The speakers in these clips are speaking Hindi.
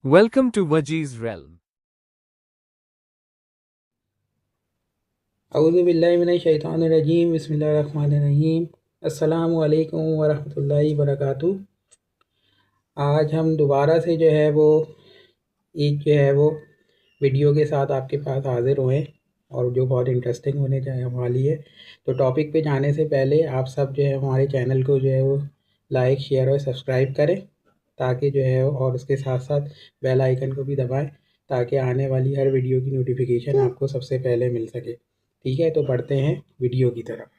Welcome to Waji's Realm. औज़ुबिल्लाहिमिनश्शैतानिर्रजीम बिस्मिल्लाहिर्रहमानिर्रहीम अस्सलामु अलैकुम वरहमतुल्लाहि वबरकातुहू। आज हम दोबारा से जो है वो वीडियो के साथ आपके पास हाज़िर हुए और जो बहुत इंटरेस्टिंग होने वाली है। तो टॉपिक पे जाने से पहले आप सब जो है हमारे चैनल को जो है वो लाइक, शेयर और सब्सक्राइब करें, ताकि जो है और उसके साथ-साथ बेल आइकन को भी दबाएँ, ताकि आने वाली हर वीडियो की नोटिफ़िकेशन आपको सबसे पहले मिल सके। ठीक है, तो बढ़ते हैं वीडियो की तरफ।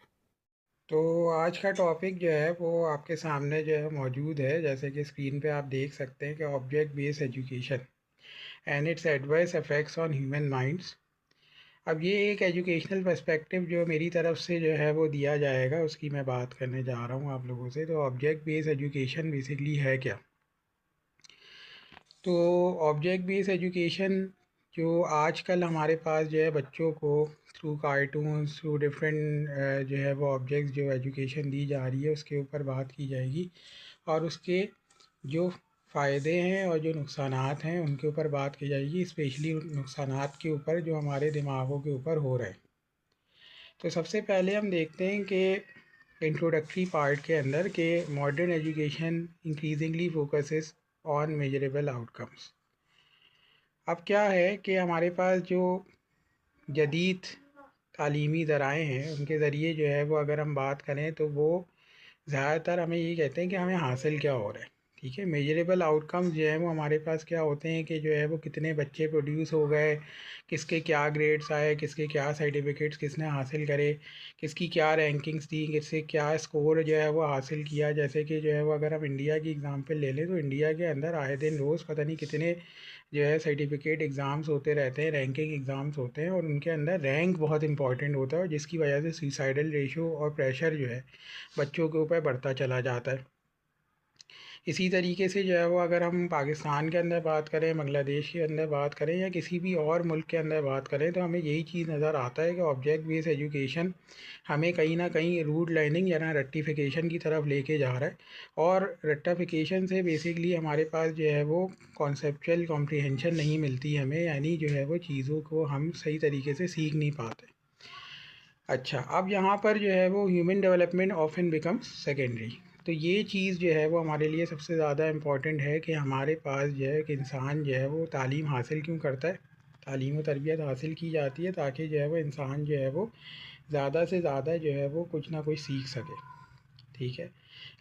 तो आज का टॉपिक जो है वो आपके सामने जो है मौजूद है, जैसे कि स्क्रीन पे आप देख सकते हैं कि object based education and it's adverse effects on human minds. अब ये एक एजुकेशनल पर्सपेक्टिव जो मेरी तरफ से जो है वो दिया जाएगा, उसकी मैं बात करने जा रहा हूँ आप लोगों से। तो ऑब्जेक्ट बेस्ड एजुकेशन बेसिकली है क्या? तो ऑब्जेक्ट बेस्ड एजुकेशन जो आजकल हमारे पास जो है बच्चों को थ्रू कार्टून्स, थ्रू डिफरेंट जो है वो ऑब्जेक्ट्स जो एजुकेशन दी जा रही है, उसके ऊपर बात की जाएगी और उसके जो फ़ायदे हैं और जो नुकसानात हैं उनके ऊपर बात की जाएगी, स्पेशली नुकसानात के ऊपर जो हमारे दिमागों के ऊपर हो रहे हैं। तो सबसे पहले हम देखते हैं कि इंट्रोडक्टरी पार्ट के अंदर के modern education increasingly focuses on measurable outcomes. अब क्या है कि हमारे पास जो जदीद तालीमी ज़राए हैं उनके ज़रिए जो है वो अगर हम बात करें तो वो ज़्यादातर हमें ये कहते हैं कि हमें हासिल क्या हो रहा है। ठीक है, मेजरेबल आउटकम्स जो है वो हमारे पास क्या होते हैं कि जो है वो कितने बच्चे प्रोड्यूस हो गए, किसके क्या ग्रेड्स आए, किसके क्या सर्टिफिकेट्स किसने हासिल करे, किसकी क्या रैंकिंग्स थी, किससे क्या स्कोर जो है वो हासिल किया। जैसे कि जो है वो अगर हम इंडिया की एग्ज़ाम्पल ले लें तो इंडिया के अंदर आए दिन रोज़ पता नहीं कितने जो है सर्टिफिकेट एग्ज़ाम्स होते रहते हैं, रैंकिंग एग्ज़ाम्स होते हैं और उनके अंदर रैंक बहुत इंपॉर्टेंट होता है और जिसकी वजह से सुसाइडल रेशो और प्रेशर जो है बच्चों के ऊपर बढ़ता चला जाता है। इसी तरीके से जो है वो अगर हम पाकिस्तान के अंदर बात करें, बांग्लादेश के अंदर बात करें या किसी भी और मुल्क के अंदर बात करें, तो हमें यही चीज़ नज़र आता है कि ऑब्जेक्ट बेस्ड एजुकेशन हमें कहीं ना कहीं रूट लर्निंग या ना रट्टिफिकेशन की तरफ लेके जा रहा है। और रट्टिफिकेशन से बेसिकली हमारे पास जो है वो कॉन्सेप्चुअल कॉम्प्रिहेंशन नहीं मिलती हमें, यानी जो है वो चीज़ों को हम सही तरीके से सीख नहीं पाते। अच्छा, अब यहाँ पर जो है वो human development often becomes secondary. तो ये चीज़ जो है वो हमारे लिए सबसे ज़्यादा इम्पॉर्टेंट है कि हमारे पास जो है कि इंसान जो है वो तालीम हासिल क्यों करता है, तालीम व तरबियत हासिल की जाती है ताकि जो है वो इंसान जो है वो ज़्यादा से ज़्यादा जो है वो कुछ ना कुछ सीख सके। ठीक है,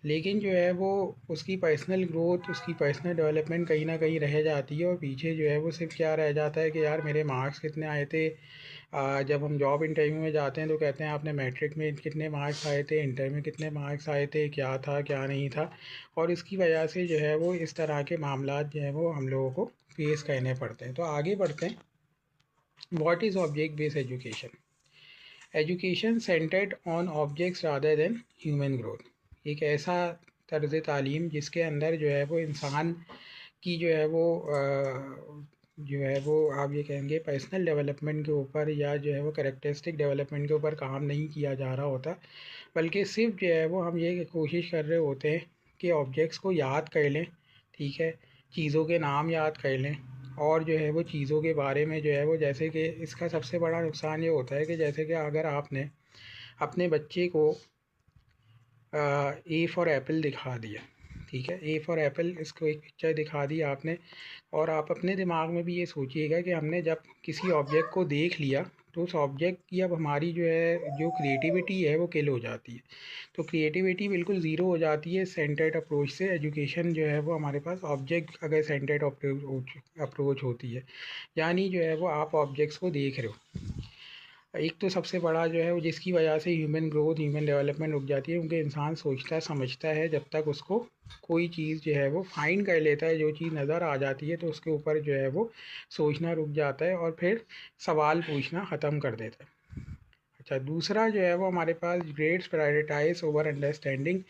लेकिन जो है वो उसकी पर्सनल ग्रोथ, उसकी पर्सनल डेवलपमेंट कहीं ना कहीं रह जाती है और पीछे जो है वो सिर्फ क्या रह जाता है कि यार मेरे मार्क्स कितने आए थे। जब हम जॉब इंटरव्यू में जाते हैं तो कहते हैं आपने मैट्रिक में कितने मार्क्स आए थे, इंटर में कितने मार्क्स आए थे, क्या था क्या नहीं था। और इसकी वजह से जो है वो इस तरह के मामलात जो है वो हम लोगों को फेस करने पड़ते हैं। तो आगे बढ़ते हैं। What is object based education? Education centred on objects rather than human growth. एक ऐसा तर्ज तालीम जिसके अंदर जो है वो इंसान की जो है वो जो है वो आप ये कहेंगे पर्सनल डेवलपमेंट के ऊपर या जो है वो कैरेक्टरिस्टिक डेवलपमेंट के ऊपर काम नहीं किया जा रहा होता, बल्कि सिर्फ जो है वो हम ये कोशिश कर रहे होते हैं कि ऑब्जेक्ट्स को याद कर लें। ठीक है, चीज़ों के नाम याद कर लें और जो है वो चीज़ों के बारे में जो है वो, जैसे कि इसका सबसे बड़ा नुकसान ये होता है कि जैसे कि अगर आपने अपने बच्चे को ए फॉर एप्पल दिखा दिया। ठीक है, ए फॉर एप्पल इसको एक पिक्चर दिखा दी आपने और आप अपने दिमाग में भी ये सोचिएगा कि हमने जब किसी ऑब्जेक्ट को देख लिया तो उस ऑब्जेक्ट की अब हमारी जो है जो क्रिएटिविटी है वो किल हो जाती है। तो क्रिएटिविटी बिल्कुल ज़ीरो हो जाती है सेंटर्ड अप्रोच से। एजुकेशन जो है वो हमारे पास ऑब्जेक्ट अगर सेंटर्ड अप्रोच होती है, यानी जो है वो आप ऑब्जेक्ट्स को देख रहे हो। एक तो सबसे बड़ा जो है वो जिसकी वजह से ह्यूमन ग्रोथ, ह्यूमन डेवलपमेंट रुक जाती है, क्योंकि इंसान सोचता समझता है जब तक उसको कोई चीज़ जो है वो फाइंड कर लेता है, जो चीज़ नज़र आ जाती है तो उसके ऊपर जो है वो सोचना रुक जाता है और फिर सवाल पूछना ख़त्म कर देता है। अच्छा, दूसरा जो है वो हमारे पास ग्रेड्स प्रायोरिटाइज ओवर अंडरस्टैंडिंग।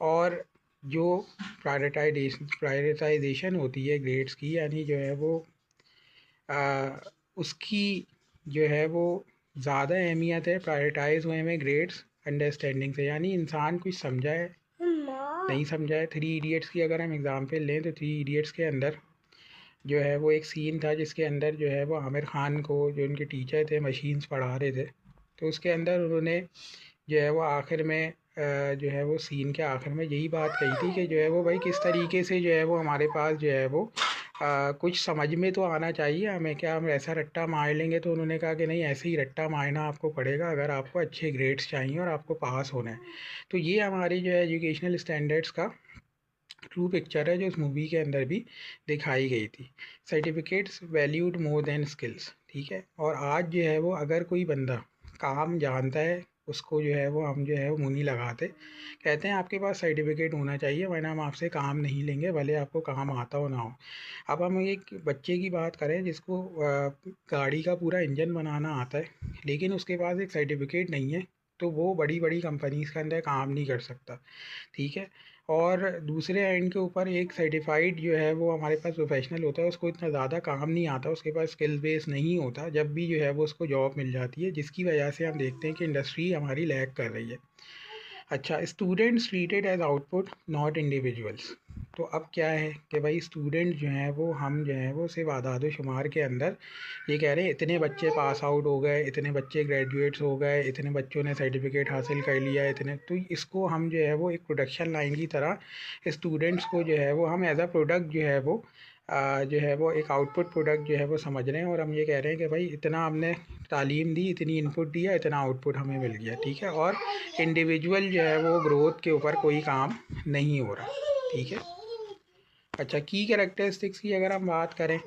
और जो प्रायोरिटाइजेशन होती है ग्रेड्स की, यानी जो है वो उसकी जो है वो ज़्यादा अहमियत है प्रायोरिटाइज हुए में ग्रेड्स अंडरस्टैंडिंग से। यानी इंसान कुछ समझा है, नहीं समझा है। थ्री इडियट्स की अगर हम एग्ज़ाम्पल लें तो थ्री इडियट्स के अंदर जो है वो एक सीन था जिसके अंदर जो है वो आमिर खान को जो उनके टीचर थे मशीन्स पढ़ा रहे थे, तो उसके अंदर उन्होंने जो है वो आखिर में जो है वो सीन के आखिर में यही बात कही थी कि जो है वो भाई किस तरीके से जो है वो हमारे पास जो है वो कुछ समझ में तो आना चाहिए हमें, क्या हम ऐसा रट्टा मार लेंगे? तो उन्होंने कहा कि नहीं, ऐसे ही रट्टा मारना आपको पड़ेगा अगर आपको अच्छे ग्रेड्स चाहिए और आपको पास होना है। तो ये हमारी जो है एजुकेशनल स्टैंडर्ड्स का ट्रू पिक्चर है जो इस मूवी के अंदर भी दिखाई गई थी। Certificates valued more than skills, ठीक है। और आज जो है वो अगर कोई बंदा काम जानता है, उसको जो है वो हम जो है वो मुंह नहीं लगाते, कहते हैं आपके पास सर्टिफिकेट होना चाहिए वरना हम आपसे काम नहीं लेंगे, भले आपको काम आता हो ना हो। अब हम एक बच्चे की बात करें जिसको गाड़ी का पूरा इंजन बनाना आता है लेकिन उसके पास एक सर्टिफिकेट नहीं है, तो वो बड़ी बड़ी कंपनीज़ के अंदर काम नहीं कर सकता, ठीक है। और दूसरे एंड के ऊपर एक सर्टिफाइड जो है वो हमारे पास प्रोफेशनल होता है, उसको इतना ज़्यादा काम नहीं आता, उसके पास स्किल बेस नहीं होता, जब भी जो है वो उसको जॉब मिल जाती है, जिसकी वजह से हम देखते हैं कि इंडस्ट्री हमारी लैग कर रही है। अच्छा, students treated as output not individuals. तो अब क्या है कि भाई स्टूडेंट जो हैं वो हम जो हैं वो सिर्फ आदाद शुमार के अंदर ये कह रहे हैं इतने बच्चे पास आउट हो गए, इतने बच्चे ग्रेजुएट्स हो गए, इतने बच्चों ने सर्टिफिकेट हासिल कर लिया, इतने, तो इसको हम जो है वो एक प्रोडक्शन लाइन की तरह स्टूडेंट्स को जो है वो हम एज अ प्रोडक्ट जो है वो जो है वो एक आउटपुट प्रोडक्ट जो है वो समझ रहे हैं, और हम ये कह रहे हैं कि भाई इतना हमने तालीम दी, इतनी इनपुट दिया, इतना आउटपुट हमें मिल गया, ठीक है। और इंडिविजुअल जो है वो ग्रोथ के ऊपर कोई काम नहीं हो रहा, ठीक है। अच्छा, की कैरेक्टरिस्टिक्स की अगर हम बात करें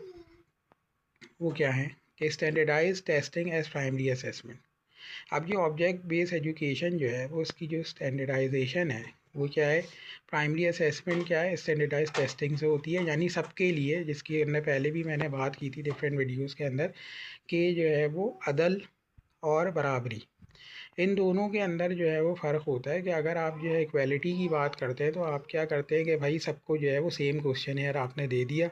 वो क्या है कि standardise testing as primary assessment. अब जो ऑब्जेक्ट बेस्ड एजुकेशन जो है वो उसकी जो स्टैंडर्डाइजेशन है वो क्या है, प्राइमरी असेसमेंट क्या है, स्टैंडर्डाइज टेस्टिंग से होती है, यानी सबके लिए, जिसकी अंदर पहले भी मैंने बात की थी डिफरेंट वीडियोस के अंदर, कि जो है वो अदल और बराबरी, इन दोनों के अंदर जो है वो फ़र्क होता है कि अगर आप जो है इक्वालिटी की बात करते हैं तो आप क्या करते हैं कि भाई सबको जो है वो सेम क्वेश्चन एयर आपने दे दिया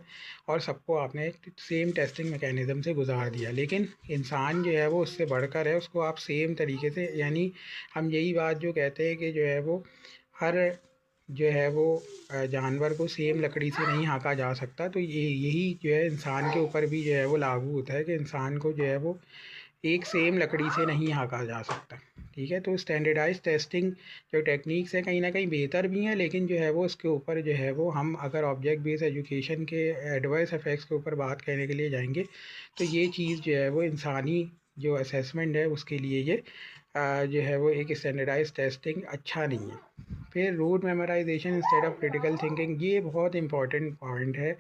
और सबको आपने सेम टेस्टिंग मैकेनिज़्म से गुजार दिया, लेकिन इंसान जो है वो उससे बढ़कर है, उसको आप सेम तरीके से, यानी हम यही बात जो कहते हैं कि जो है वो हर जो है वो जानवर को सेम लकड़ी से नहीं हाँका जा सकता, तो ये यही जो है इंसान के ऊपर भी जो है वो लागू होता है कि इंसान को जो है वो एक सेम लकड़ी से नहीं हाँका जा सकता, ठीक है। तो स्टैंडर्डाइज टेस्टिंग जो टेक्निक्स है कहीं ना कहीं बेहतर भी हैं, लेकिन जो है वो उसके ऊपर जो है वो हम अगर ऑब्जेक्ट बेस्ड एजुकेशन के एडवर्स इफेक्ट्स के ऊपर बात करने के लिए जाएंगे तो ये चीज़ जो है वो इंसानी जो असेसमेंट है उसके लिए ये जो है वो एक स्टैंडर्डाइज टेस्टिंग अच्छा नहीं है। फिर rote memorisation instead of critical thinking, ये बहुत इंपॉर्टेंट पॉइंट है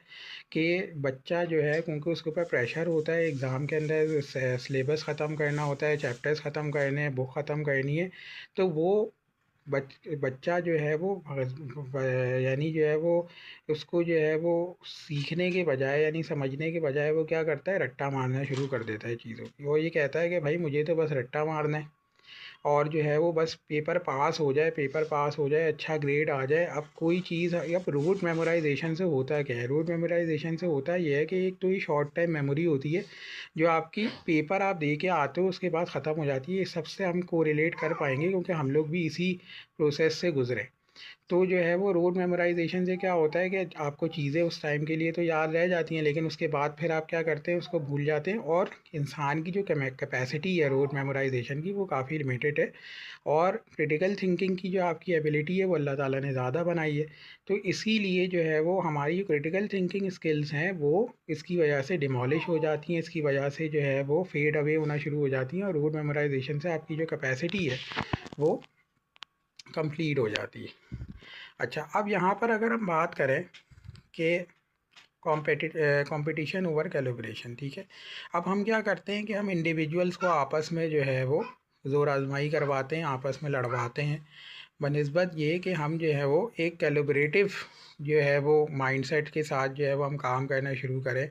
कि बच्चा जो है, क्योंकि उसके ऊपर प्रेशर होता है एग्ज़ाम के अंदर, सिलेबस ख़त्म करना होता है, चैप्टर्स ख़त्म करने हैं, बुक ख़त्म करनी है, तो वो बच्चा जो है वो यानी जो है वो उसको जो है वो सीखने के बजाय यानी समझने के बजाय वो क्या करता है, रट्टा मारना शुरू कर देता है चीज़ों की। वो ये कहता है कि भाई मुझे तो बस रट्टा मारना है और जो है वो बस पेपर पास हो जाए, पेपर पास हो जाए, अच्छा ग्रेड आ जाए। अब कोई चीज़, अब रूट मेमोराइजेशन से होता क्या है, रूट मेमोराइजेशन से होता ये है कि एक तो ये शॉर्ट टाइम मेमोरी होती है जो आपकी पेपर आप दे के आते हो उसके बाद ख़त्म हो जाती है। ये सबसे हम कोरिलेट कर पाएंगे क्योंकि हम लोग भी इसी प्रोसेस से गुजरे। तो जो है वो रोड मेमोराइजेशन से क्या होता है कि आपको चीज़ें उस टाइम के लिए तो याद रह जाती हैं, लेकिन उसके बाद फिर आप क्या करते हैं, उसको भूल जाते हैं। और इंसान की जो कैपेसिटी है रोड मेमोराइजेशन की वो काफ़ी लिमिटेड है, और क्रिटिकल थिंकिंग की जो आपकी एबिलिटी है वो अल्लाह ताला ने ज़्यादा बनाई है। तो इसीलिए जो है वो हमारी जो क्रिटिकल थिंकिंग स्किल्स हैं वो इसकी वजह से डिमोलिश हो जाती हैं, इसकी वजह से जो है वो फेड अवे होना शुरू हो जाती हैं, और रोड मेमोराइजेशन से आपकी जो कैपेसिटी है वो कंप्लीट हो जाती है। अच्छा, अब यहाँ पर अगर हम बात करें कि कंपटीशन ओवर कैलिब्रेशन, ठीक है। अब हम क्या करते हैं कि हम इंडिविजुअल्स को आपस में जो है वो ज़ोर आजमाई करवाते हैं, आपस में लड़वाते हैं, बनिस्बत ये कि हम जो है वो एक कैलिब्रेटिव जो है वो माइंडसेट के साथ जो है वो हम काम करना शुरू करें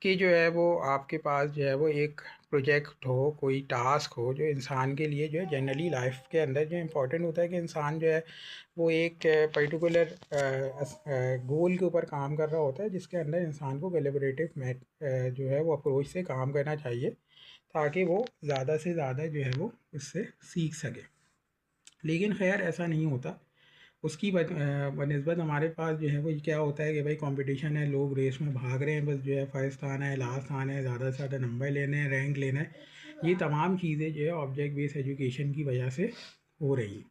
कि जो है वो आपके पास जो है वो एक प्रोजेक्ट हो, कोई टास्क हो जो इंसान के लिए जो है जनरली लाइफ के अंदर जो इम्पोर्टेंट होता है कि इंसान जो है वो एक पर्टिकुलर गोल के ऊपर काम कर रहा होता है, जिसके अंदर इंसान को कोलैबोरेटिव जो है वो अप्रोच से काम करना चाहिए ताकि वो ज़्यादा से ज़्यादा जो है वो इससे सीख सके। लेकिन खैर ऐसा नहीं होता, उसकी बनस्बत हमारे पास जो है वो क्या होता है कि भाई कंपटीशन है, लोग रेस में भाग रहे हैं, बस जो है फर्स्ट आना है, लास्ट आना है, ज़्यादा से ज़्यादा नंबर लेने हैं, रैंक लेना है। ये तमाम चीज़ें जो है ऑब्जेक्ट बेस्ड एजुकेशन की वजह से हो रही हैं।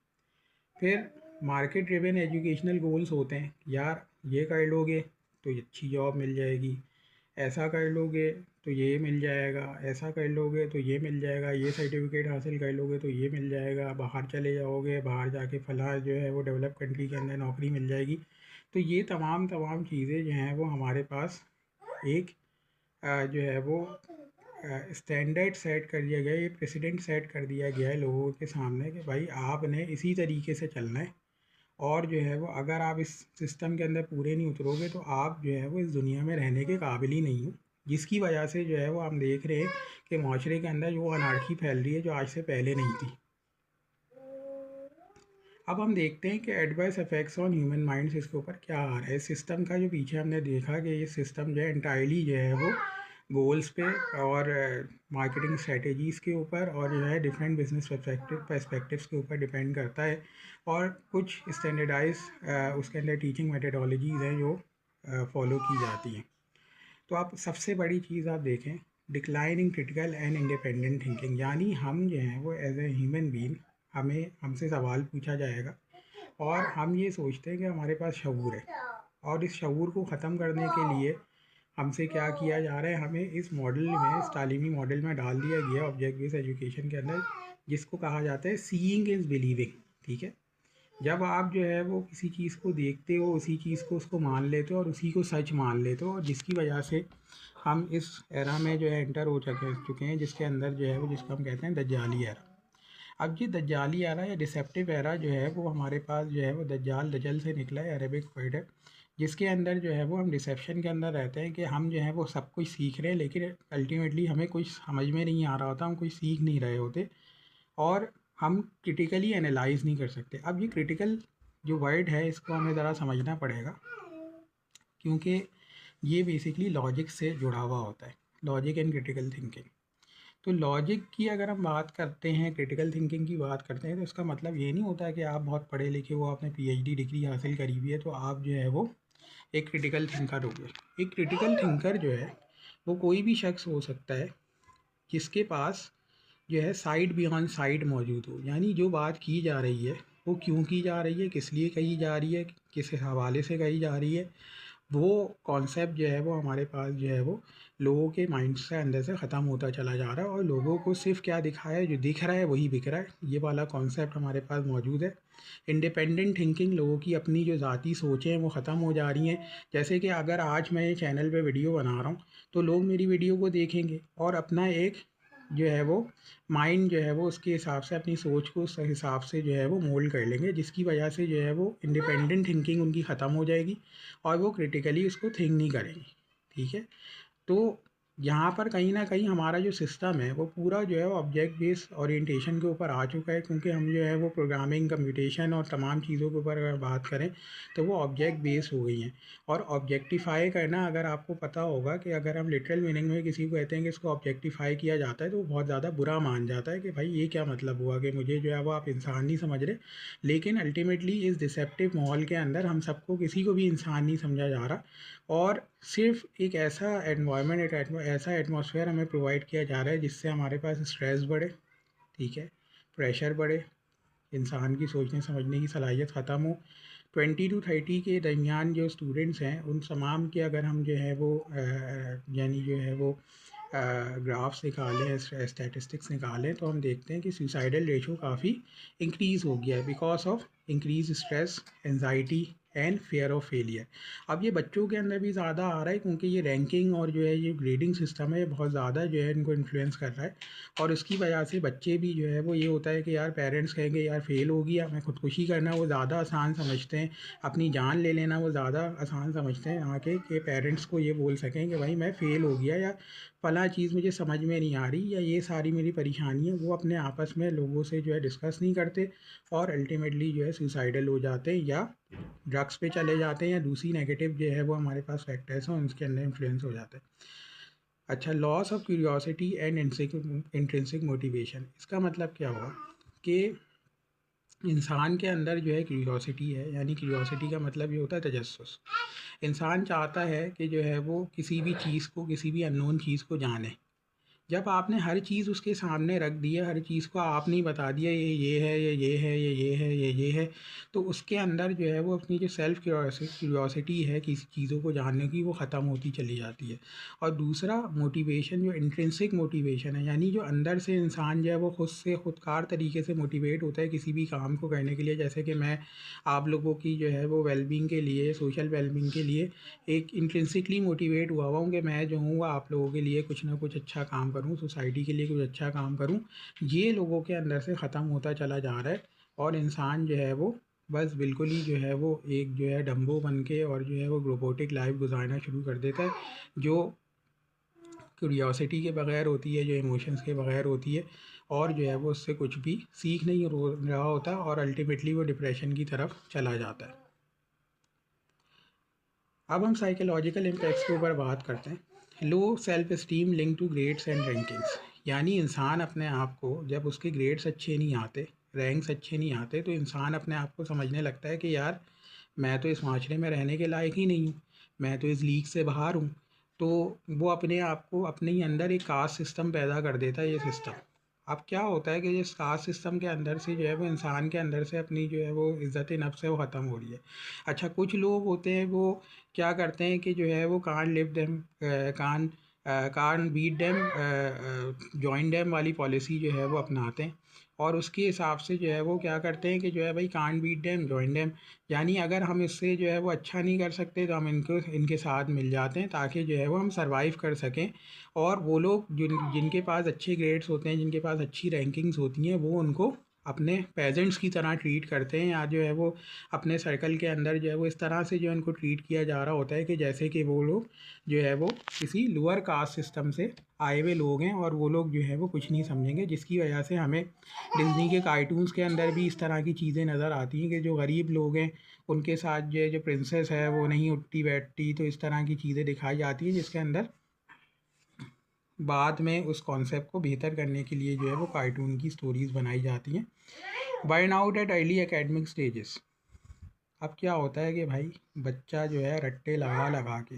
फिर मार्केट ड्रिवन एजुकेशनल गोल्स होते हैं, यार ये कर लोगे तो अच्छी जॉब मिल जाएगी, ऐसा कर लोगे तो ये मिल जाएगा, ऐसा कर लोगे तो ये मिल जाएगा, ये सर्टिफिकेट हासिल कर लोगे तो ये मिल जाएगा, बाहर चले जाओगे, बाहर जाके फलां जो है वो डेवलप कंट्री के अंदर नौकरी मिल जाएगी। तो ये तमाम तमाम चीज़ें जो हैं वो हमारे पास एक जो है वो स्टैंडर्ड सेट कर दिया गया है, ये प्रेसिडेंट सेट कर दिया गया है लोगों के सामने कि भाई आपने इसी तरीके से चलना है। और जो है वो अगर आप इस सिस्टम के अंदर पूरे नहीं उतरोगे तो आप जो है वो इस दुनिया में रहने के काबिल ही नहीं हो। जिसकी वजह से जो है वो हम देख रहे हैं कि माशरे के अंदर जो अनारकी फैल रही है जो आज से पहले नहीं थी। अब हम देखते हैं कि adverse effects on human minds इसके ऊपर क्या आ रहा है। सिस्टम का जो पीछे हमने देखा कि ये सिस्टम जो है इंटायरली जो है वो गोल्स पे और मार्केटिंग स्ट्रेटजीज़ के ऊपर और जो है डिफरेंट बिजनेस पर्सपेक्टिव्स के ऊपर डिपेंड करता है। और कुछ स्टैंडर्डाइज उसके अंदर टीचिंग मेथडोलॉजीज़ हैं जो फॉलो की जाती हैं। तो आप सबसे बड़ी चीज़ आप देखें, decline in critical and independent thinking, यानी हम जो हैं वो एज ए ह्यूमन बीइंग हमसे सवाल पूछा जाएगा और हम ये सोचते हैं कि हमारे पास शऊर है, और इस शऊर को ख़त्म करने के लिए हमसे क्या किया जा रहा है, हमें इस मॉडल में, इस तालीमी मॉडल में डाल दिया गया ऑब्जेक्ट बेस्ड एजुकेशन के अंदर, जिसको कहा जाता है सीइंग इज़ बिलीविंग। ठीक है, जब आप जो है वो किसी चीज़ को देखते हो, उसी चीज़ को उसको मान लेते हो और उसी को सच मान लेते हो, और जिसकी वजह से हम इस एरा में जो है एंटर हो चुके हैं, जिसके अंदर जो है वो, जिसको हम कहते हैं दज्जाली एरा। अब ये दज्जाली एरा या डिसेप्टिव एरा जो है वो हमारे पास जो है वो दज्जाल, दजल से निकला है, अरेबिक वर्ड है, जिसके अंदर जो है वो हम डिसेप्शन के अंदर रहते हैं कि हम जो है वो सब कुछ सीख रहे हैं, लेकिन अल्टीमेटली हमें कुछ समझ में नहीं आ रहा होता, हम कुछ सीख नहीं रहे होते और हम क्रिटिकली एनालाइज नहीं कर सकते। अब ये क्रिटिकल जो वर्ड है इसको हमें ज़रा समझना पड़ेगा, क्योंकि ये बेसिकली लॉजिक से जुड़ा हुआ होता है, लॉजिक एंड क्रिटिकल थिंकिंग। तो लॉजिक की अगर हम बात करते हैं, क्रिटिकल थिंकिंग की बात करते हैं, तो इसका मतलब ये नहीं होता है कि आप बहुत पढ़े लिखे हो, आपने पीएचडी डिग्री हासिल करी हुई है तो आप जो है वो एक क्रिटिकल थिंकर हो गए। एक क्रिटिकल थिंकर जो है वो कोई भी शख्स हो सकता है जिसके पास जो है साइड बियॉन्ड साइड मौजूद हो, यानी जो बात की जा रही है वो क्यों की जा रही है, किस लिए कही जा रही है, किस हवाले से कही जा रही है, वो कॉन्सेप्ट जो है वो हमारे पास जो है वो लोगों के माइंड से अंदर से ख़त्म होता चला जा रहा है, और लोगों को सिर्फ क्या दिखा है, जो दिख रहा है वही बिक रहा है, ये वाला कॉन्सेप्ट हमारे पास मौजूद है। इंडिपेंडेंट थिंकिंग, लोगों की अपनी जो ज़ाती सोचें हैं वो ख़त्म हो जा रही हैं। जैसे कि अगर आज मैं चैनल पे वीडियो बना रहा हूँ तो लोग मेरी वीडियो को देखेंगे और अपना एक जो है वो माइंड जो है वो उसके हिसाब से, अपनी सोच को उस हिसाब से जो है वो मोल्ड कर लेंगे, जिसकी वजह से जो है वो इंडिपेंडेंट थिंकिंग उनकी ख़त्म हो जाएगी और वो क्रिटिकली उसको थिंक नहीं करेंगे। ठीक है, तो यहाँ पर कहीं ना कहीं हमारा जो सिस्टम है वो पूरा जो है वो ऑब्जेक्ट बेस्ड ओरिएंटेशन के ऊपर आ चुका है, क्योंकि हम जो है वो प्रोग्रामिंग, कंप्यूटेशन और तमाम चीज़ों के ऊपर अगर बात करें तो वो ऑब्जेक्ट बेस्ड हो गई हैं। और ऑब्जेक्टिफाई करना, अगर आपको पता होगा कि अगर हम लिटरल मीनिंग में किसी को कहते हैं कि इसको ऑब्जेक्टिफाई किया जाता है तो वो बहुत ज़्यादा बुरा मान जाता है कि भाई ये क्या मतलब हुआ कि मुझे जो है वो आप इंसान नहीं समझ रहे। लेकिन अल्टीमेटली इस डिसेप्टिव माहौल के अंदर हम सबको, किसी को भी इंसान नहीं समझा जा रहा, और सिर्फ एक ऐसा एनवायरनमेंट, एक ऐसा एटमॉस्फेयर हमें प्रोवाइड किया जा रहा है जिससे हमारे पास स्ट्रेस बढ़े, ठीक है, प्रेशर बढ़े, इंसान की सोचने समझने की सलाहियत ख़त्म हो। 20 to 30 के दरमियान जो स्टूडेंट्स हैं उन तमाम के अगर हम जो है वो यानी जो है वो ग्राफ्स निकालें, स्टैटिस्टिक्स निकालें, तो हम देखते हैं कि सुसाइडल रेशो काफ़ी इंक्रीज़ हो गया है because of increase stress, anxiety and fair of failure. अब ये बच्चों के अंदर भी ज़्यादा आ रहा है, क्योंकि ये रैंकिंग और जो है ये ग्रेडिंग सिस्टम है ये बहुत ज़्यादा जो है इनको इन्फ्लुएंस कर रहा है, और उसकी वजह से बच्चे भी जो है वो ये होता है कि यार पेरेंट्स कहेंगे यार फेल हो गया, मैं खुदकुशी करना वो ज़्यादा आसान समझते हैं, अपनी जान ले लेना वो ज़्यादा आसान समझते हैं यहाँ के पेरेंट्स को ये बोल सकें कि भाई मैं फ़ेल हो गया, या फला चीज़ मुझे समझ में नहीं आ रही, या ये सारी मेरी परेशानी है, वो अपने आपस में लोगों से जो है डिस्कस नहीं करते और अल्टीमेटली जो है सुसाइडल हो जाते हैं, या ड्रग्स पे चले जाते हैं, या दूसरी नेगेटिव जो है वो हमारे पास फैक्टर्स हैं उनके अंदर इन्फ्लुएंस हो जाते हैं। अच्छा, loss of curiosity and intrinsic motivation, इसका मतलब क्या हुआ कि इंसान के अंदर जो है क्यूरियोसिटी है, यानी क्यूरियोसिटी का मतलब ये होता है तजस्सुस। इंसान चाहता है कि जो है वो किसी भी चीज़ को, किसी भी अननोन चीज़ को जाने। जब आपने हर चीज़ उसके सामने रख दी है, हर चीज़ को आपने ही बता दिया ये है, ये है, ये है, ये है, तो उसके अंदर जो है वो अपनी जो सेल्फ क्यूरियोसिटी है किसी चीज़ों को जानने की, वो ख़त्म होती चली जाती है। और दूसरा मोटिवेशन, जो इंट्रिंसिक मोटिवेशन है, यानी जो अंदर से इंसान जो है वो खुद से खुदकार तरीके से मोटिवेट होता है किसी भी काम को करने के लिए। जैसे कि मैं आप लोगों की जो है वो वेलबींग के लिए, सोशल वेलबींग के लिए एक इंट्रिंसिकली मोटिवेट हुआ हूँ कि मैं जो हूँ वो आप लोगों के लिए कुछ ना कुछ अच्छा काम करूँ, सोसाइटी के लिए कुछ अच्छा काम करूँ। ये लोगों के अंदर से ख़त्म होता चला जा रहा है और इंसान जो है वो बस बिल्कुल ही जो है वो एक जो है डम्बो बन के और जो है वो रोबोटिक लाइफ गुजारना शुरू कर देता है, जो क्यूरियोसिटी के बगैर होती है, जो इमोशंस के बगैर होती है, और जो है वो उससे कुछ भी सीख नहीं रहा होता और अल्टीमेटली वो डिप्रेशन की तरफ चला जाता है। अब हम साइकोलॉजिकल इम्पैक्ट्स के ऊपर बात करते हैं। Low self esteem link to grades and rankings, यानी इंसान अपने आप को, जब उसके ग्रेड्स अच्छे नहीं आते, रैंक्स अच्छे नहीं आते, तो इंसान अपने आप को समझने लगता है कि यार मैं तो इस माशरे में रहने के लायक ही नहीं हूँ, मैं तो इस लीग से बाहर हूँ। तो वो अपने आप को अपने ही अंदर एक कास्ट सिस्टम पैदा कर देता है, ये सिस्टम। अब क्या होता है कि इस कास्ट सिस्टम के अंदर से जो है वो इंसान के अंदर से अपनी जो है वो इज़्ज़त नफ्स है वो ख़त्म हो रही है। अच्छा, कुछ लोग होते हैं वो क्या करते हैं कि जो है वो कान लिव देम, कान बीट देम, जॉइन देम वाली पॉलिसी जो है वो अपनाते हैं। और उसके हिसाब से जो है वो क्या करते हैं कि जो है भाई कान बीट देम जॉइन देम, यानी अगर हम इससे जो है वो अच्छा नहीं कर सकते तो हम इनके साथ मिल जाते हैं ताकि जो है वो हम सर्वाइव कर सकें। और वो लोग जिनके पास अच्छे ग्रेड्स होते हैं, जिनके पास अच्छी रैंकिंग्स होती हैं, वो उनको अपने पेजेंट्स की तरह ट्रीट करते हैं, या जो है वो अपने सर्कल के अंदर जो है वो इस तरह से जो उनको ट्रीट किया जा रहा होता है कि जैसे कि वो लोग जो है वो किसी लोअर कास्ट सिस्टम से आए हुए लोग हैं और वो लोग जो है वो कुछ नहीं समझेंगे। जिसकी वजह से हमें डिज़्नी के कार्टून्स के अंदर भी इस तरह की चीज़ें नज़र आती हैं कि जो गरीब लोग हैं उनके साथ जो प्रिंसेस है वो नहीं उठती बैठती, तो इस तरह की चीज़ें दिखाई जाती हैं, जिसके अंदर बाद में उस कॉन्सेप्ट को बेहतर करने के लिए जो है वो कार्टून की स्टोरीज़ बनाई जाती हैं। Burn out at early academic stages. अब क्या होता है कि भाई बच्चा जो है रट्टे लगा लगा के,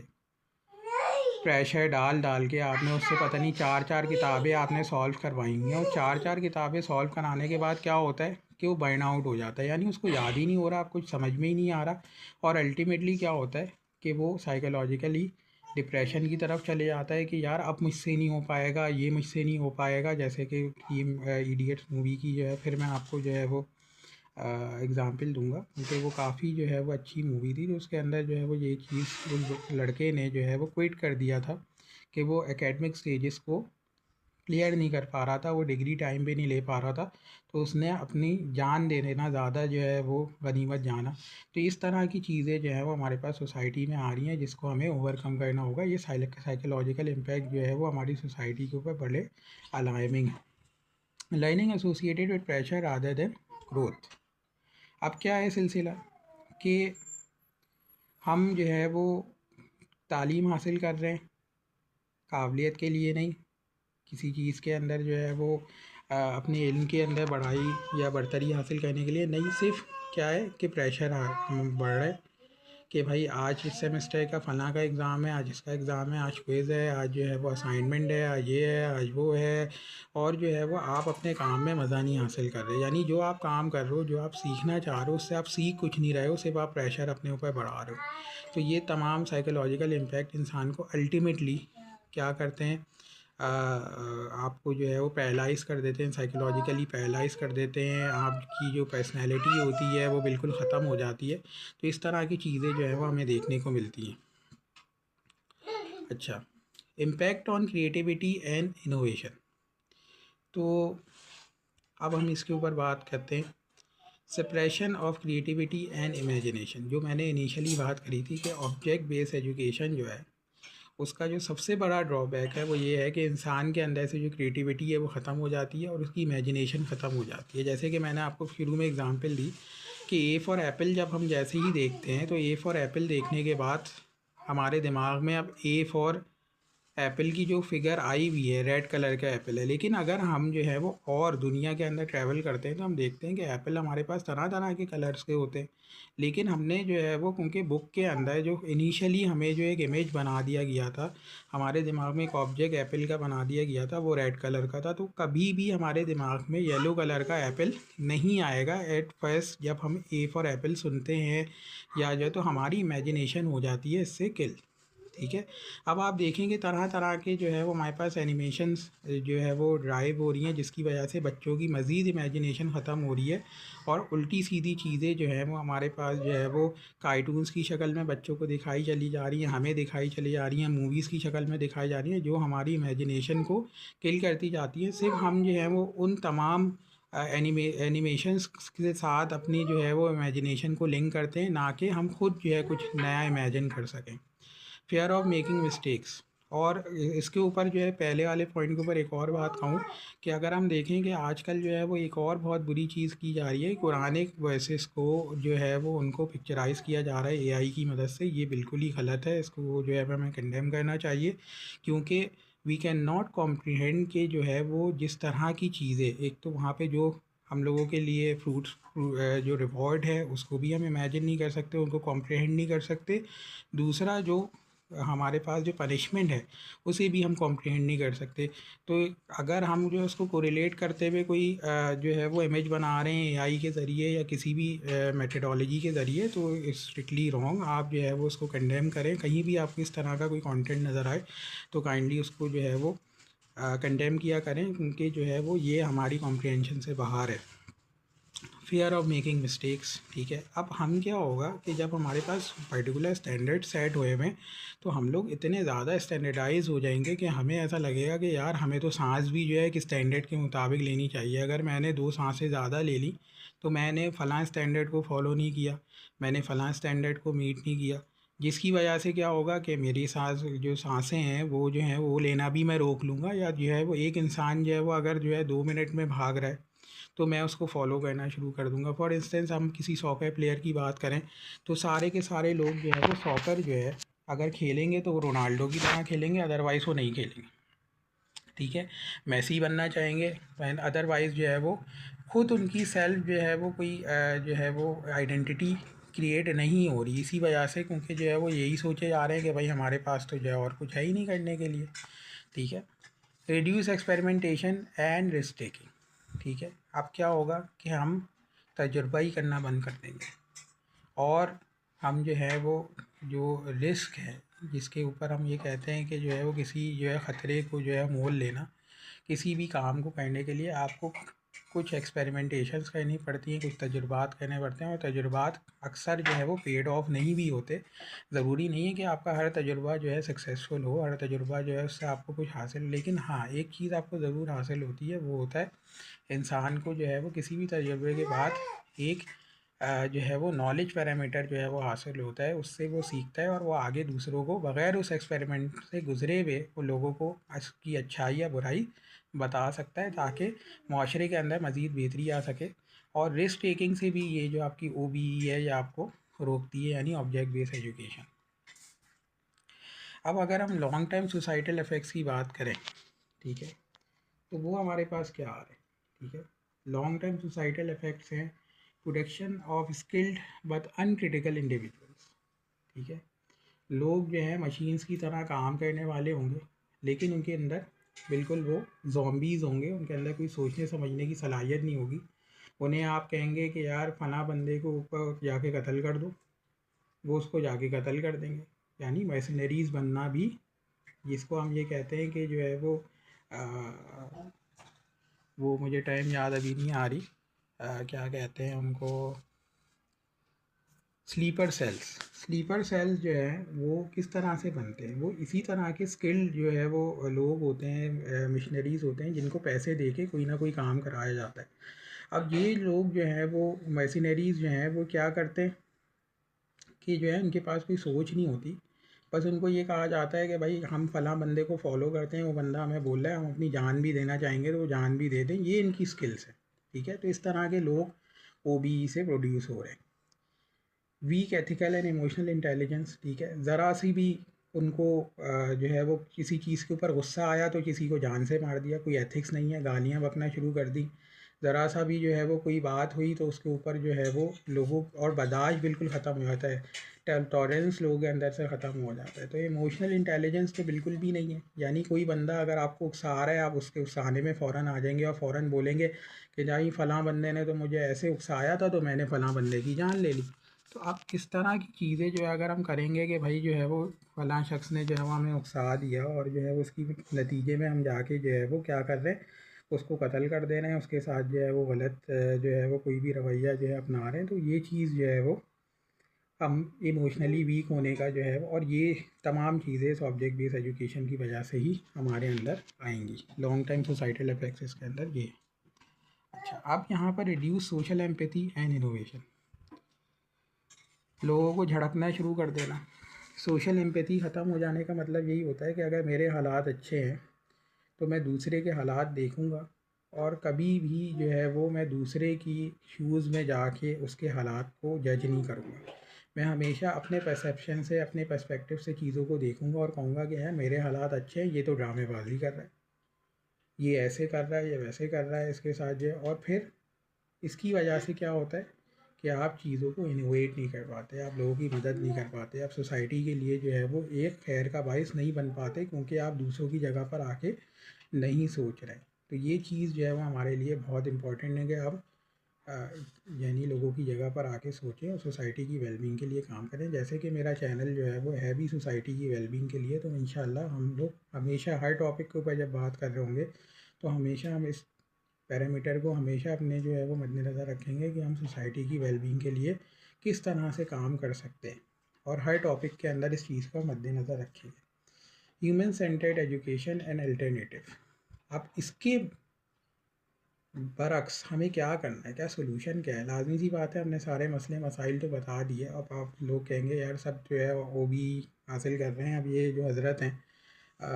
प्रेशर डाल डाल के, आपने उससे पता नहीं 4-4 किताबें आपने सॉल्व करवाई हैं, और 4-4 किताबें सॉल्व कराने के बाद क्या होता है कि वो बर्न आउट हो जाता है, यानी उसको याद ही नहीं हो रहा, कुछ समझ में ही नहीं आ रहा। और अल्टीमेटली क्या होता है कि वो साइकोलॉजिकली डिप्रेशन की तरफ चले जाता है कि यार अब मुझसे नहीं हो पाएगा, ये मुझसे नहीं हो पाएगा। जैसे कि इडियट्स मूवी की जो है, फिर मैं आपको जो है वो एग्ज़ाम्पल दूंगा क्योंकि वो काफ़ी जो है वो अच्छी मूवी थी। तो उसके अंदर जो है वो ये चीज़ उस लड़के ने जो है वो क्विट कर दिया था कि वो एकेडमिक स्टेजेस को क्लियर नहीं कर पा रहा था, वो डिग्री टाइम पे नहीं ले पा रहा था, तो उसने अपनी जान दे देना ज़्यादा जो है वो गनीमत जाना। तो इस तरह की चीज़ें जो है वो हमारे पास सोसाइटी में आ रही हैं, जिसको हमें ओवरकम करना होगा। ये साइकोलॉजिकल इम्पैक्ट जो है वो हमारी सोसाइटी के ऊपर बड़े अलार्मिंग है। Learning associated with pressure rather than growth. अब क्या है सिलसिला कि हम जो है वो तालीम हासिल कर रहे हैं काबिलियत के लिए नहीं, किसी चीज़ के अंदर जो है वो अपने इल्म के अंदर बढ़ाई या बढ़तरी हासिल करने के लिए नहीं, सिर्फ क्या है कि प्रेशर बढ़ रहा है कि भाई आज इस सेमेस्टर का फ़लाँ का एग्ज़ाम है, आज इसका एग्ज़ाम है, आज क्विज़ है, आज जो है वो असाइनमेंट है, आज ये है, आज वो है। और जो है वो आप अपने काम में मज़ा नहीं हासिल कर रहे, यानी जो आप काम कर रहे हो, जो आप सीखना चाह रहे हो, उससे आप सीख कुछ नहीं रहे हो, सिर्फ आप प्रेशर अपने ऊपर बढ़ा रहे हो। तो ये तमाम साइकोलॉजिकल इम्पैक्ट इंसान को अल्टीमेटली क्या करते हैं, आपको जो है वो पैरालाइज़ कर देते हैं, साइकोलॉजिकली पैरालाइज़ कर देते हैं। आपकी जो पर्सनैलिटी होती है वो बिल्कुल ख़त्म हो जाती है। तो इस तरह की चीज़ें जो है वो हमें देखने को मिलती हैं। अच्छा, impact on creativity and innovation. तो अब हम इसके ऊपर बात करते हैं, suppression of creativity and imagination. जो मैंने इनिशियली बात करी थी कि ऑब्जेक्ट बेस्ड एजुकेशन जो है उसका जो सबसे बड़ा ड्रॉबैक है वो ये है कि इंसान के अंदर से जो क्रिएटिविटी है वो ख़त्म हो जाती है और उसकी इमेजिनेशन ख़त्म हो जाती है। जैसे कि मैंने आपको शुरू में एग्जांपल दी कि ए फॉर एप्पल जब हम जैसे ही देखते हैं, तो ए फॉर एप्पल देखने के बाद हमारे दिमाग में अब ए फॉर एप्पल की जो फिगर आई हुई है रेड कलर का एप्पल है, लेकिन अगर हम जो है वो और दुनिया के अंदर ट्रैवल करते हैं तो हम देखते हैं कि एप्पल हमारे पास तरह तरह के कलर्स के होते हैं। लेकिन हमने जो है वो क्योंकि बुक के अंदर जो इनिशियली हमें जो एक इमेज बना दिया गया था, हमारे दिमाग में एक ऑब्जेक्ट एप्पल का बना दिया गया था, वो रेड कलर का था, तो कभी भी हमारे दिमाग में येलो कलर का एप्पल नहीं आएगा एट फर्स्ट। जब हम ए फॉर एप्पल सुनते हैं या जो है तो हमारी इमेजिनेशन हो जाती है इससे किल। ठीक है। अब आप देखेंगे तरह तरह के जो है वो हमारे पास एनिमेशंस जो है वो ड्राइव हो रही हैं, जिसकी वजह से बच्चों की मज़ीद इमेजिनेशन ख़त्म हो रही है और उल्टी सीधी चीज़ें जो है वो हमारे पास जो है वो कार्टून्स की शक्ल में बच्चों को दिखाई चली जा रही हैं, हमें दिखाई चली जा रही हैं, मूवीज़ की शक्ल में दिखाई जा रही हैं, जो हमारी इमेजिनेशन को किल करती जाती हैं। सिर्फ हम जो है वो उन तमाम एनिमेशंस के साथ अपनी जो है वो इमेजिनेशन को लिंक करते हैं, ना कि हम खुद जो है कुछ नया इमेजिन कर सकें। Fair of making mistakes. और इसके ऊपर जो है पहले वाले पॉइंट के ऊपर एक और बात कहूँ कि अगर हम देखें कि आजकल जो है वो एक और बहुत बुरी चीज़ की जा रही है, कुरानिक वर्सेस को जो है वो उनको पिक्चराइज़ किया जा रहा है एआई की मदद से। ये बिल्कुल ही गलत है, इसको जो है हमें कंडेम करना चाहिए, क्योंकि वी कैन नॉट कॉम्प्रीहेंड के जो है वो जिस तरह की चीज़ें, एक तो वहाँ पे जो हम लोगों के लिए फ्रूट्स जो रिवॉर्ड है उसको भी हम इमेजिन नहीं कर सकते, उनको कॉम्प्रीहेंड नहीं कर सकते। दूसरा जो हमारे पास जो पनिशमेंट है उसे भी हम कॉम्प्रीहेंड नहीं कर सकते। तो अगर हम जो है उसको कोरिलेट करते हुए कोई जो है वो इमेज बना रहे हैं एआई के ज़रिए या किसी भी मेथडोलॉजी के ज़रिए, तो इट्स स्ट्रिक्टली रॉन्ग। आप जो है वो उसको कंडेम करें, कहीं भी आपको इस तरह का कोई कंटेंट नज़र आए तो काइंडली उसको जो है वो कंडेम किया करें, क्योंकि जो है वो ये हमारी कॉम्प्रिहेंशन से बाहर है। Fear of making mistakes. ठीक है। अब हम क्या होगा कि जब हमारे पास पर्टिकुलर स्टैंडर्ड सेट हुए हुए तो हम लोग इतने ज़्यादा स्टैंडर्डाइज हो जाएंगे कि हमें ऐसा लगेगा कि यार हमें तो सांस भी जो है कि स्टैंडर्ड के मुताबिक लेनी चाहिए। अगर मैंने 2 सांसें ज़्यादा ले ली तो मैंने फ़लाँ स्टैंडर्ड को फॉलो नहीं किया, मैंने फ़लाँ स्टैंडर्ड को मीट नहीं किया, जिसकी वजह से क्या होगा कि मेरी सांस जो सांसें हैं वो जो हैं वो लेना भी मैं रोक लूँगा। या जो है वो एक इंसान जो है वो अगर जो है 2 मिनट में भाग रहा है तो मैं उसको फॉलो करना शुरू कर दूंगा। फॉर इंस्टेंस हम किसी सॉकर प्लेयर की बात करें तो सारे के सारे लोग जो है वो सॉकर जो है अगर खेलेंगे तो वो रोनाल्डो की तरह खेलेंगे, अदरवाइज़ वो नहीं खेलेंगे। ठीक है। मैसी बनना चाहेंगे, अदरवाइज़ जो है वो खुद उनकी सेल्फ जो है वो कोई जो है वो आइडेंटिटी क्रिएट नहीं हो रही, इसी वजह से, क्योंकि जो है वो यही सोचे जा रहे हैं कि भाई हमारे पास तो जो है और कुछ है ही नहीं करने के लिए। ठीक है। Reduce experimentation and risk taking. ठीक है। अब क्या होगा कि हम तजुर्बा ही करना बंद कर देंगे और हम जो है वो जो रिस्क है जिसके ऊपर हम ये कहते हैं कि जो है वो किसी जो है ख़तरे को जो है मोल लेना, किसी भी काम को करने के लिए आपको कुछ एक्सपेरिमेंटेशंस करनी पड़ती हैं, कुछ तजुर्बात करने पड़ते हैं, और तजुर्बात अक्सर जो है वो पेड ऑफ नहीं भी होते। ज़रूरी नहीं है कि आपका हर तजुर्बा जो है सक्सेसफुल हो, हर तजुर्बा जो है उससे आपको कुछ हासिल, लेकिन हाँ एक चीज़ आपको ज़रूर हासिल होती है, वो होता है इंसान को जो है वो किसी भी तजुर्बे के बाद एक जो है वो नॉलेज पैरामीटर जो है वो हासिल होता है, उससे वो सीखता है और वो आगे दूसरों को बग़ैर उस एक्सपेरिमेंट से गुज़रे हुए वो लोगों को उसकी अच्छाई या बुराई बता सकता है, ताकि माशरे के अंदर मज़ीद बेहतरी आ सके। और रिस्क टेकिंग से भी ये जो आपकी OBE है ये आपको रोकती है, यानी ऑब्जेक्ट बेस्ड एजुकेशन। अब अगर हम लॉन्ग टर्म सोसाइटल इफ़ेक्ट्स की बात करें, ठीक है, तो वो हमारे पास क्या आ रहे हैं। ठीक है। लॉन्ग टर्म सोसाइटल इफ़ेक्ट्स हैं production of skilled but uncritical individuals. ठीक है। लोग जो है मशीन्स की तरह काम करने वाले होंगे, लेकिन उनके अंदर बिल्कुल वो ज़ॉम्बीज़ होंगे, उनके अंदर कोई सोचने समझने की सलाहियत नहीं होगी। उन्हें आप कहेंगे कि यार फ़लाँ बंदे को ऊपर जाके कत्ल कर दो, वो उसको जाके कत्ल कर देंगे। यानी मर्सिनरीज़ बनना भी, जिसको हम ये कहते हैं कि जो है वो मुझे टाइम याद अभी नहीं आ रही, क्या कहते हैं उनको, स्लीपर सेल्स। स्लीपर सेल्स जो है वो किस तरह से बनते हैं, वो इसी तरह के स्किल्ड जो है वो लोग होते हैं, मिशनरीज़ होते हैं, जिनको पैसे दे के कोई ना कोई काम कराया जाता है। अब ये लोग जो हैं वो मर्सिनरीज़ जो हैं वो क्या करते हैं कि जो है उनके पास कोई सोच नहीं होती, बस उनको ये कहा जाता है कि भाई हम फ़लाँ बंदे को फॉलो करते हैं, वो बंदा हमें बोल रहा है, हम अपनी जान भी देना चाहेंगे तो वो जान भी दे दें, ये इनकी स्किल्स है। ठीक है। तो इस तरह के लोग OBE से प्रोड्यूस हो रहे हैं। Weak ethical and emotional intelligence. ठीक है। ज़रा सी भी उनको जो है वो किसी चीज़ के ऊपर गुस्सा आया तो किसी को जान से मार दिया, कोई एथिक्स नहीं है, गालियाँ बकना शुरू कर दी। ज़रा सा भी जो है वो कोई बात हुई तो उसके ऊपर जो है वो लोगों और बर्दाश्त बिल्कुल ख़त्म हो जाता है, टॉलरेंस लोगों के अंदर से ख़त्म हो जाता है। तो इमोशनल इंटेलिजेंस तो बिल्कुल भी नहीं है। यानी कोई बंदा अगर आपको उकसा रहा है, आप उसके उकसाने में फ़ौरन आ जाएंगे और फ़ौरन बोलेंगे कि जाई फ़लाँ बंदे ने तो मुझे ऐसे उकसाया था तो मैंने फ़लाँ बंदे की जान ले ली। तो अब इस तरह की चीज़ें जो है अगर हम करेंगे कि भाई जो है वो फ़लाँ शख्स ने जो है वो हमें उकसा दिया और जो है वो उसकी नतीजे में हम जाके जो है वो क्या कर रहे हैं, उसको कत्ल कर दे रहे हैं, उसके साथ जो है वो गलत जो है वो कोई भी रवैया जो है अपना रहे हैं, तो ये चीज़ जो है वो हम इमोशनली वीक होने का जो है और ये तमाम चीज़ें इस ऑब्जेक्ट बेस्ड एजुकेशन की वजह से ही हमारे अंदर आएंगी। लॉन्ग टाइम सोसाइटल इफेक्ट्स इसके अंदर ये। अच्छा, अब यहाँ पर reduce social empathy and innovation, लोगों को झड़कना शुरू कर देना। सोशल एम्पैथी ख़त्म हो जाने का मतलब यही होता है कि अगर मेरे हालात अच्छे हैं तो मैं दूसरे के हालात देखूँगा और कभी भी जो है वो मैं दूसरे की शूज़ में जाके उसके हालात को जज नहीं करूँगा। मैं हमेशा अपने परसेप्शन से, अपने पर्सपेक्टिव से चीज़ों को देखूँगा और कहूँगा कि यार मेरे हालात अच्छे हैं, ये तो ड्रामेबाजी कर रहा है, ये ऐसे कर रहा है, ये वैसे कर रहा है, इसके साथ जो है। और फिर इसकी वजह से क्या होता है कि आप चीज़ों को इनोवेट नहीं कर पाते, आप लोगों की मदद नहीं कर पाते, आप सोसाइटी के लिए जो है वो एक खैर का बायस नहीं बन पाते, क्योंकि आप दूसरों की जगह पर आके नहीं सोच रहे। तो ये चीज़ जो है वो हमारे लिए बहुत इम्पोर्टेंट है कि आप यानी लोगों की जगह पर आके सोचें और सोसाइटी की वेलबींग के लिए काम करें। जैसे कि मेरा चैनल जो है वो है भी सोसाइटी की वेलबींग के लिए, तो इंशाल्लाह हम लोग हमेशा हर टॉपिक के ऊपर जब बात कर रहे होंगे तो हमेशा हम इस पैरामीटर को हमेशा अपने जो है वो मद्देनज़र रखेंगे कि हम सोसाइटी की वेलबींग के लिए किस तरह से काम कर सकते हैं, और हर टॉपिक के अंदर इस चीज़ का मद्देनज़र रखेंगे। Human centred education and alternative, अब इसके बरअक्स हमें क्या करना है, क्या सोल्यूशन क्या है? लाजमी सी बात है, हमने सारे मसले मसाइल तो बता दिए। अब आप लोग कहेंगे यार सब जो है वो भी हासिल कर रहे हैं, अब ये जो हज़रत हैं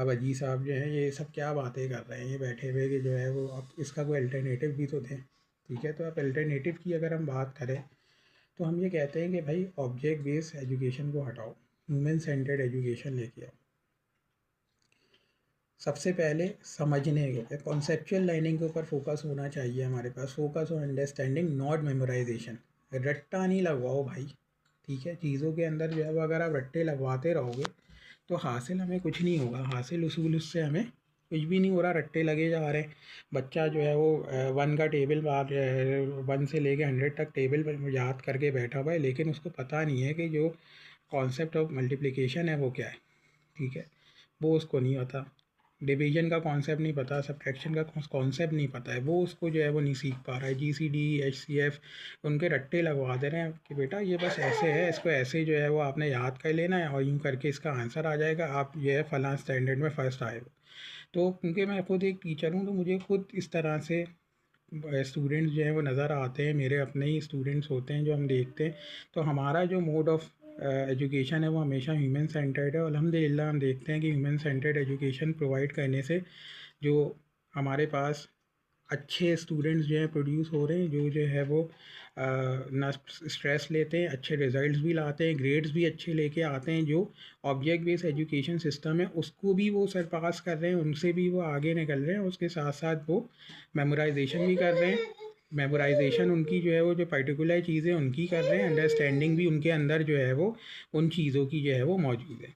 वजी साहब जो हैं, ये सब क्या बातें कर रहे हैं ये बैठे हुए कि जो है वो, अब इसका कोई अल्टरनेटिव भी तो दें। ठीक है, तो अब अल्टरनेटिव की अगर हम बात करें तो हम ये कहते हैं कि भाई ऑब्जेक्ट बेस्ड एजुकेशन को हटाओ, ह्यूमन सेंटर्ड एजुकेशन लेके आओ। सबसे पहले समझने के कॉन्सेप्चुअल लाइनिंग के ऊपर फोकस होना चाहिए हमारे पास, focus on understanding not memorization. रट्टा नहीं लगवाओ भाई, ठीक है? चीज़ों के अंदर जो है वो अगर आप रट्टे लगवाते रहोगे तो हासिल हमें कुछ नहीं होगा, हासिल उसूल उससे हमें कुछ भी नहीं हो रहा, रट्टे लगे जा रहे हैं। बच्चा जो है वो वन का टेबल बार 1 से लेके 100 तक टेबल पर याद करके बैठा हुआ है, लेकिन उसको पता नहीं है कि जो कॉन्सेप्ट ऑफ मल्टीप्लिकेशन है वो क्या है। ठीक है, वो उसको नहीं पता, डिवीजन का कॉन्सेप्ट नहीं पता, सब्ट्रैक्शन का कॉन्सेप्ट नहीं पता है, वो उसको जो है वो नहीं सीख पा रहा है। GCD HCF उनके रट्टे लगवा दे रहे हैं कि बेटा ये बस ऐसे है, इसको ऐसे जो है वो आपने याद कर लेना है और यूँ करके इसका आंसर आ जाएगा, आप जो है फ़लाँ स्टैंडर्ड में फ़र्स्ट आएगा। तो क्योंकि मैं खुद एक टीचर हूँ तो मुझे खुद इस तरह से स्टूडेंट्स जो हैं वो नज़र आते हैं, मेरे अपने ही स्टूडेंट्स होते हैं जो हम देखते हैं। तो हमारा जो मोड ऑफ़ एजुकेशन है वो हमेशा ह्यूमन सेंटर्ड है, और अल्हम्दुलिल्लाह हम देखते हैं कि ह्यूमन सेंटर्ड एजुकेशन प्रोवाइड करने से जो हमारे पास अच्छे स्टूडेंट्स जो हैं प्रोड्यूस हो रहे हैं, जो है वो ना स्ट्रेस लेते हैं, अच्छे रिजल्ट्स भी लाते हैं, ग्रेड्स भी अच्छे लेके आते हैं। जो ऑब्जेक्ट बेस्ड एजुकेशन सिस्टम है उसको भी वो सरपास कर रहे हैं, उनसे भी वो आगे निकल रहे हैं, उसके साथ साथ वो मेमोराइजेशन भी कर रहे हैं। मेमोराइजेशन उनकी जो है वो जो पर्टिकुलर चीज़ें उनकी कर रहे हैं, अंडरस्टैंडिंग भी उनके अंदर जो है वो उन चीज़ों की जो है वो मौजूद है।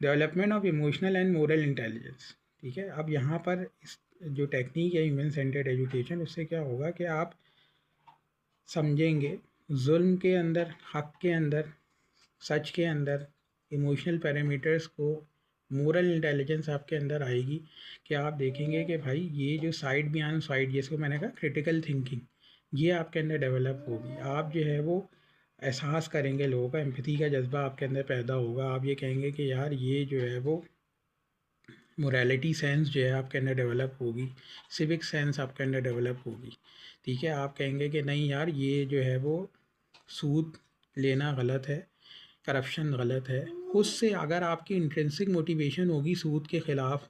Development of emotional and moral intelligence, ठीक है? अब यहाँ पर इस जो टेक्निक है ह्यूमन सेंटर्ड एजुकेशन, उससे क्या होगा कि आप समझेंगे जुल्म के अंदर, हक के अंदर, सच के अंदर, इमोशनल पैरामीटर्स को, मोरल इंटेलिजेंस आपके अंदर आएगी कि आप देखेंगे कि भाई ये जो साइड बियॉन्ड साइड, जिसको मैंने कहा क्रिटिकल थिंकिंग, ये आपके अंदर डेवलप होगी। आप जो है वो एहसास करेंगे, लोगों का एम्पैथी का जज्बा आपके अंदर पैदा होगा। आप ये कहेंगे कि यार ये जो है वो मोरालिटी सेंस जो है आपके अंदर डेवलप होगी, सिविक सेंस आपके अंदर डेवलप होगी। ठीक है, आप कहेंगे कि नहीं यार ये जो है वो सूद लेना गलत है, करप्शन गलत है। उससे अगर आपकी इंट्रिंसिक मोटिवेशन होगी सूद के ख़िलाफ़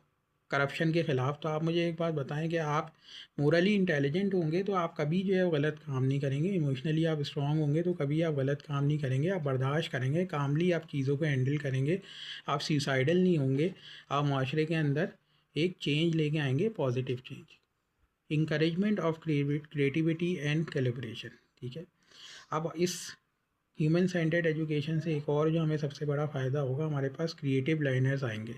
करप्शन के ख़िलाफ़। तो आप मुझे एक बात बताएं कि आप मोरली इंटेलिजेंट होंगे तो आप कभी जो है वो गलत काम नहीं करेंगे, इमोशनली आप स्ट्रांग होंगे तो कभी आप गलत काम नहीं करेंगे, आप बर्दाश्त करेंगे, कामली आप चीज़ों को हैंडल करेंगे, आप सुसाइडल नहीं होंगे, आप माशरे के अंदर एक चेंज लेके आएंगे, positive change. Encouragement of creativity and collaboration. ठीक है, अब इस ह्यूमन सेंटर्ड एजुकेशन से एक और जो हमें सबसे बड़ा फ़ायदा होगा, हमारे पास क्रिएटिव लर्नर्स आएंगे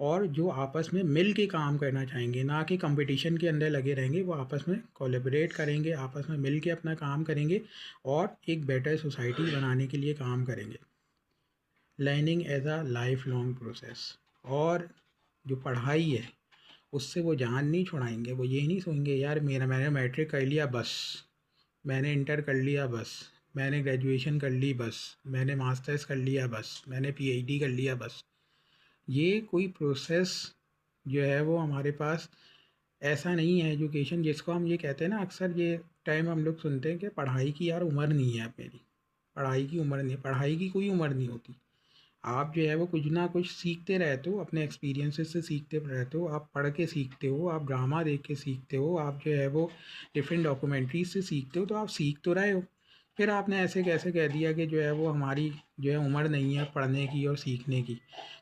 और जो आपस में मिल के काम करना चाहेंगे, ना कि कंपटीशन के अंदर लगे रहेंगे। वो आपस में कोलैबोरेट करेंगे, आपस में मिल के अपना काम करेंगे और एक बेटर सोसाइटी बनाने के लिए काम करेंगे। Learning as a life long process. और जो पढ़ाई है उससे वो जान नहीं छुड़ाएंगे। वो ये नहीं सोचेंगे यार मैंने मैट्रिक कर लिया बस, मैंने इंटर कर लिया बस, मैंने ग्रेजुएशन कर ली बस, मैंने मास्टर्स कर लिया बस, मैंने पीएचडी कर लिया बस। ये कोई प्रोसेस जो है वो हमारे पास ऐसा नहीं है एजुकेशन, जिसको हम ये कहते हैं ना, अक्सर ये टाइम हम लोग सुनते हैं कि पढ़ाई की यार उम्र नहीं है मेरी, पढ़ाई की उम्र नहीं है। पढ़ाई की कोई उम्र नहीं होती। आप जो है वो कुछ ना कुछ सीखते रहते हो, अपने एक्सपीरियंसेस से सीखते रहते हो, आप पढ़ के सीखते हो, आप ड्रामा देख के सीखते हो, आप जो है वो डिफरेंट डॉक्यूमेंट्रीज से सीखते हो, तो आप सीख तो रहे हो। फिर आपने ऐसे कैसे कह दिया कि जो है वो हमारी जो है उम्र नहीं है पढ़ने की और सीखने की।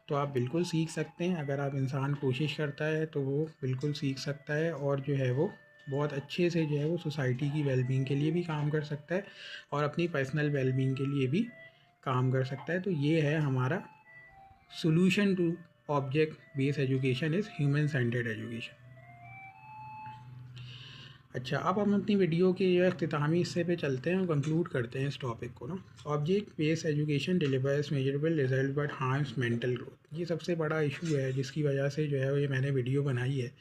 तो आप बिल्कुल सीख सकते हैं, अगर आप इंसान कोशिश करता है तो वो बिल्कुल सीख सकता है और जो है वो बहुत अच्छे से जो है वो सोसाइटी की वेलबींग के लिए भी काम कर सकता है और अपनी पर्सनल वेलबींग के लिए भी काम कर सकता है। तो ये है हमारा solution to object based education is human centred education. अच्छा, अब हम अपनी वीडियो के जो अख्तितामी हिस्से पे चलते हैं और कंक्लूड करते हैं इस टॉपिक को ना। Object based education delivers measurable result but harms mental growth. ये सबसे बड़ा इशू है जिसकी वजह से जो है ये मैंने वीडियो बनाई है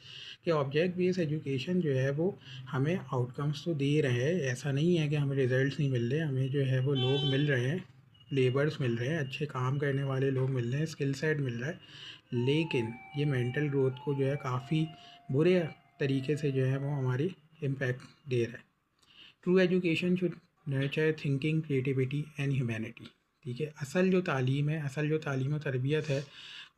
कि ऑब्जेक्ट बेस्ड एजुकेशन जो है वो हमें आउटकम्स तो दे रहे हैं, ऐसा नहीं है कि हमें रिजल्ट्स नहीं मिल रहे। हमें जो है वो लोग मिल रहे हैं, लेबर्स मिल रहे हैं, अच्छे काम करने वाले लोग मिल रहे हैं, स्किल सेट मिल रहा है, लेकिन ये मेंटल ग्रोथ को जो है काफ़ी बुरे तरीके से जो है वो हमारी इम्पैक्ट दे रहा है। True education should nurture thinking, creativity and humanity. ठीक है, असल जो तालीम है, असल जो तालीम और तरबियत है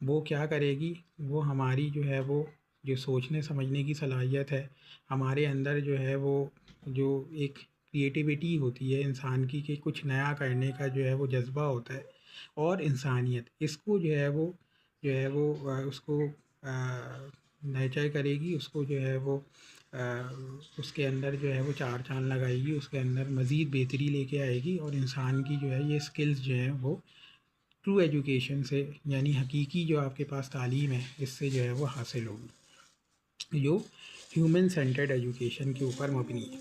वो क्या करेगी, वो हमारी जो है वो जो सोचने समझने की सलाहियत है, हमारे अंदर जो है वो जो एक क्रिएटिविटी होती है इंसान की कि कुछ नया करने का जो है वो जज्बा होता है और इंसानियत, इसको जो है वो उसको नर्चर करेगी, उसको जो है वो उसके अंदर जो है वो चार चांद लगाएगी, उसके अंदर मज़ीद बेहतरी लेके आएगी और इंसान की जो है ये स्किल्स जो हैं वो ट्रू एजुकेशन से, यानी हकीकी जो आपके पास तालीम है, इससे जो है वो हासिल होगी, जो ह्यूमन सेंटर्ड एजुकेशन के ऊपर मबनी है।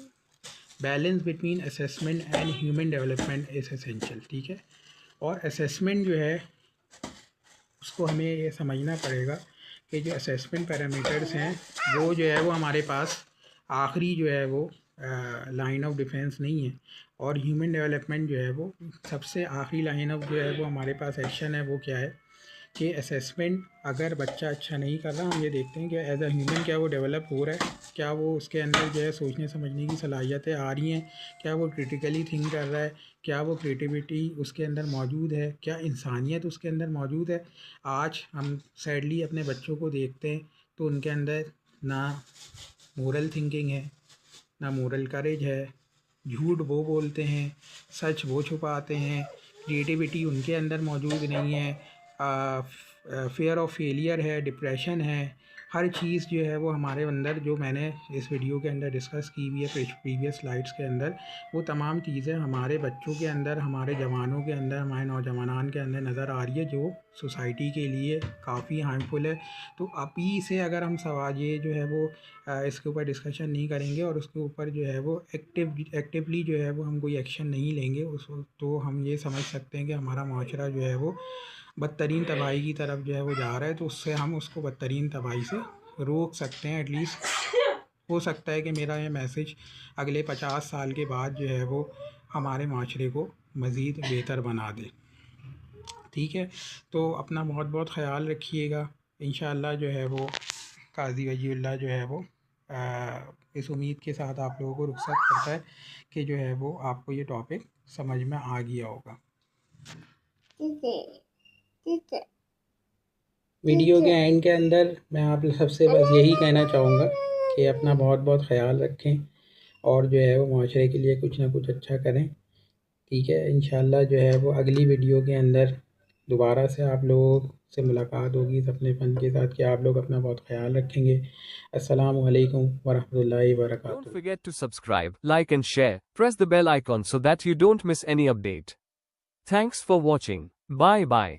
Balance between assessment and human development is essential. ठीक है, और असेसमेंट जो है उसको हमें ये समझना पड़ेगा कि जो असेसमेंट पैरामीटर्स हैं वो जो है वो हमारे पास आखिरी जो है वो लाइन ऑफ डिफेंस नहीं है, और ह्यूमन डेवलपमेंट जो है वो सबसे आखिरी लाइन ऑफ जो है वो हमारे पास एक्शन है। वो क्या है कि असेसमेंट, अगर बच्चा अच्छा नहीं कर रहा, हम ये देखते हैं कि एज अ ह्यूमन क्या वो डेवलप हो रहा है, क्या वो उसके अंदर जो है सोचने समझने की सलाहियतें आ रही हैं, क्या वो क्रिटिकली थिंक कर रहा है, क्या वो क्रिएटिविटी उसके अंदर मौजूद है, क्या इंसानियत उसके अंदर मौजूद है। आज हम सैडली अपने बच्चों को देखते हैं तो उनके अंदर ना मोरल थिंकिंग है, ना मोरल करेज है, झूठ वो बोलते हैं, सच वो छुपाते हैं, क्रिएटिविटी उनके अंदर मौजूद नहीं है, फियर ऑफ फेलियर है, डिप्रेशन है, हर चीज़ जो है वो हमारे अंदर, जो मैंने इस वीडियो के अंदर डिस्कस की हुई है प्रीवियस स्लाइड्स के अंदर, वो तमाम चीज़ें हमारे बच्चों के अंदर, हमारे जवानों के अंदर, हमारे नौजवान के अंदर नज़र आ रही है, जो सोसाइटी के लिए काफ़ी हार्मफुल है। तो अभी से अगर हम सवाल ये जो है वो इसके ऊपर डिस्कशन नहीं करेंगे और उसके ऊपर जो है वो एक्टिवली जो है वो हम कोई एक्शन नहीं लेंगे उस, तो हम ये समझ सकते हैं कि हमारा माशरा जो है वो बदतरीन तबाही की तरफ जो है वो जा रहा है। तो उससे हम उसको बदतरीन तबाही से रोक सकते हैं। एटलीस्ट हो सकता है कि मेरा ये मैसेज अगले 50 साल के बाद जो है वो हमारे माशरे को मज़ीद बेहतर बना दे। ठीक है, तो अपना बहुत बहुत ख़याल रखिएगा। इंशाअल्लाह जो है वो काजी वजीउल्लाह जो है वो इस उम्मीद के साथ आप लोगों को रुखसत करता है कि जो है वो आपको ये टॉपिक समझ में आ गया होगा। ठीक है, ठीक है। वीडियो के एंड के अंदर मैं आप सबसे बस यही कहना चाहूँगा कि अपना बहुत बहुत ख्याल रखें और जो है वो माशरे के लिए कुछ ना कुछ अच्छा करें। ठीक है, इंशाल्लाह जो है वो अगली वीडियो के अंदर दोबारा से आप लोगों से मुलाकात होगी इस अपने फ़न के साथ कि आप लोग अपना बहुत ख्याल रखेंगे। अस्सलामु अलैकुम वरहमतुल्लाहि Don't वबरकातुहू। forget to subscribe, like and share. Press the bell icon so that you don't miss any update. Thanks for watching. Bye bye.